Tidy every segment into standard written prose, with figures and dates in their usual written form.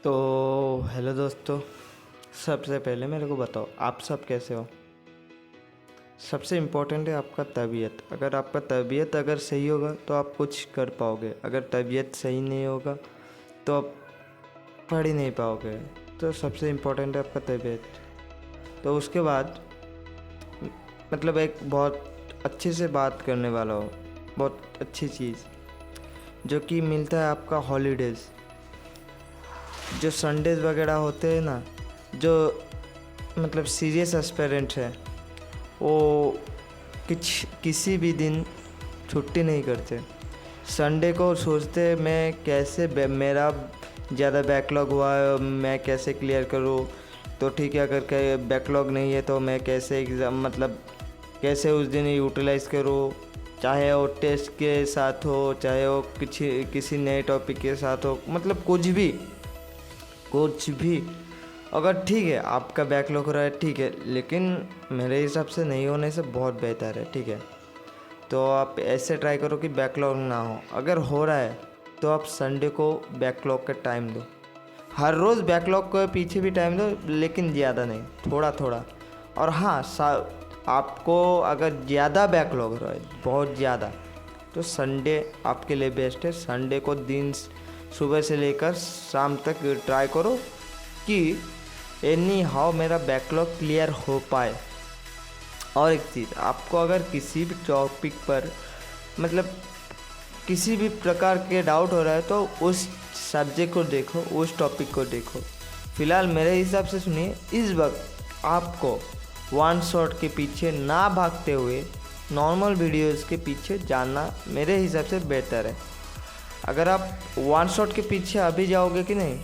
तो हेलो दोस्तों, सबसे पहले मेरे को बताओ आप सब कैसे हो। सबसे इम्पोर्टेंट है आपका तबीयत। अगर आपका तबीयत अगर सही होगा तो आप कुछ कर पाओगे। अगर तबीयत सही नहीं होगा तो आप पढ़ ही नहीं पाओगे। तो सबसे इम्पोर्टेंट है आपका तबीयत। तो उसके बाद मतलब एक बहुत अच्छे से बात करने वाला हो, बहुत अच्छी चीज़ जो कि मिलता है आपका हॉलीडेज़। जो संडेज़ वगैरह होते हैं ना, जो मतलब सीरियस एस्पिरेंट है वो किसी भी दिन छुट्टी नहीं करते। संडे को सोचते मैं कैसे मेरा ज़्यादा बैकलॉग हुआ है, मैं कैसे क्लियर करूँ। तो ठीक है, अगर बैकलॉग नहीं है तो मैं कैसे एग्ज़ाम मतलब कैसे उस दिन यूटिलाइज़ करूँ, चाहे वो टेस्ट के साथ हो, चाहे वो किसी नए टॉपिक के साथ हो, मतलब कुछ भी। अगर ठीक है आपका बैकलॉग हो रहा है ठीक है, लेकिन मेरे हिसाब से नहीं होने से बहुत बेहतर है। ठीक है, तो आप ऐसे ट्राई करो कि बैकलॉग ना हो। अगर हो रहा है तो आप संडे को बैकलॉग का टाइम दो। हर रोज़ बैकलॉग के पीछे भी टाइम दो, लेकिन ज़्यादा नहीं, थोड़ा थोड़ा। और हाँ, आपको अगर ज़्यादा बैकलॉग हो रहा है, बहुत ज़्यादा, तो संडे आपके लिए बेस्ट है। संडे को दिन सुबह से लेकर शाम तक ट्राई करो कि एनी हाउ मेरा बैकलॉग क्लियर हो पाए। और एक चीज़, आपको अगर किसी भी टॉपिक पर मतलब किसी भी प्रकार के डाउट हो रहा है तो उस सब्जेक्ट को देखो, उस टॉपिक को देखो। फ़िलहाल मेरे हिसाब से सुनिए, इस वक्त आपको वन शॉट के पीछे ना भागते हुए नॉर्मल वीडियोस के पीछे जाना मेरे हिसाब से बेहतर है। अगर आप वन शॉट के पीछे अभी जाओगे कि नहीं,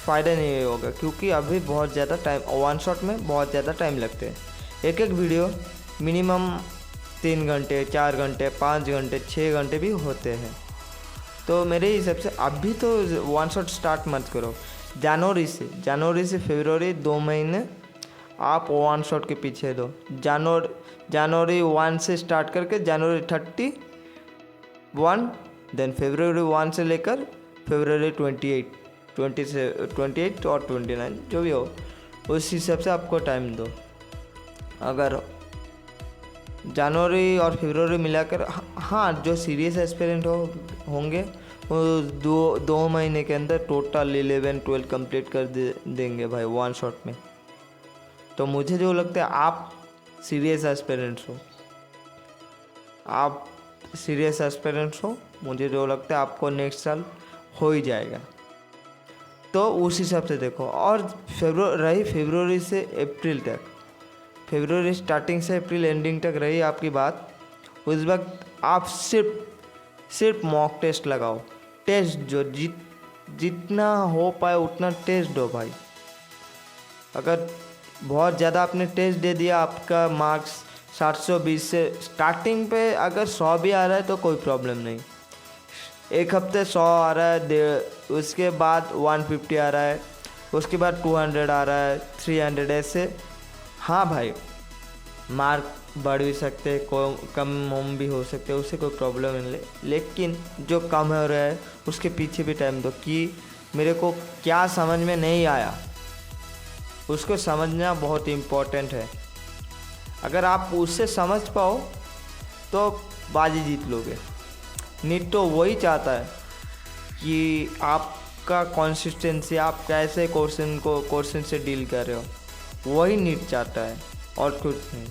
फ़ायदा नहीं होगा, क्योंकि अभी बहुत ज़्यादा टाइम, वन शॉट में बहुत ज़्यादा टाइम लगते हैं। एक वीडियो मिनिमम 3 घंटे, 4 घंटे, 5 घंटे, 6 घंटे भी होते हैं। तो मेरे हिसाब से अभी तो वन शॉट स्टार्ट मत करो। जनवरी से फरवरी 2 महीने आप वन शॉट के पीछे दो। जनवरी 1 से स्टार्ट करके जनवरी 31, देन फरवरी 1 से लेकर फरवरी 28 और 29 जो भी हो, उस हिसाब से आपको टाइम दो। अगर जनवरी और फरवरी मिलाकर, हाँ, जो सीरियस एस्पिरेंट होंगे वो दो महीने के अंदर टोटल 11-12 कंप्लीट कर देंगे भाई वन शॉट में। तो मुझे जो लगता है आप सीरियस एस्पिरेंट्स हो, मुझे जो लगता है आपको नेक्स्ट साल हो ही जाएगा। तो उस हिसाब से देखो। और फरवरी से अप्रैल तक, फरवरी स्टार्टिंग से अप्रैल एंडिंग तक रही आपकी बात, उस वक्त आप सिर्फ मॉक टेस्ट लगाओ। टेस्ट जो जितना हो पाए उतना टेस्ट दो भाई। अगर बहुत ज़्यादा आपने टेस्ट दे दिया, आपका मार्क्स 720 से स्टार्टिंग पे अगर 100 भी आ रहा है तो कोई प्रॉब्लम नहीं। एक हफ्ते 100 आ रहा है, उसके बाद 150 आ रहा है, उसके बाद 200 आ रहा है, 300, ऐसे। हाँ भाई, मार्क बढ़ भी सकते, कम भी हो सकते, उससे कोई प्रॉब्लम नहीं। लेकिन जो कम हो रहा है उसके पीछे भी टाइम दो कि मेरे को क्या समझ में नहीं आया, उसको समझना बहुत इम्पोर्टेंट है। अगर आप उससे समझ पाओ तो बाजी जीत लोगे। नीट तो वही चाहता है कि आपका कंसिस्टेंसी, आप कैसे क्वेश्चन से डील कर रहे हो, वही नीट चाहता है और कुछ नहीं।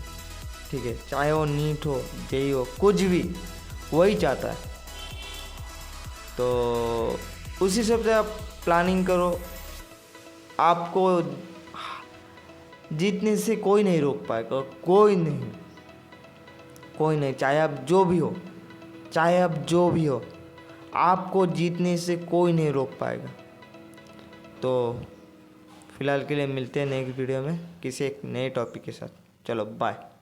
ठीक है, चाहे वो नीट हो, जेई हो, कुछ भी वही चाहता है। तो उसी हिसाब से आप प्लानिंग करो। आपको जीतने से कोई नहीं रोक पाएगा, कोई नहीं, चाहे आप जो भी हो, आपको जीतने से कोई नहीं रोक पाएगा। तो फिलहाल के लिए मिलते हैं नेक्स्ट वीडियो में किसी एक नए टॉपिक के साथ। चलो बाय।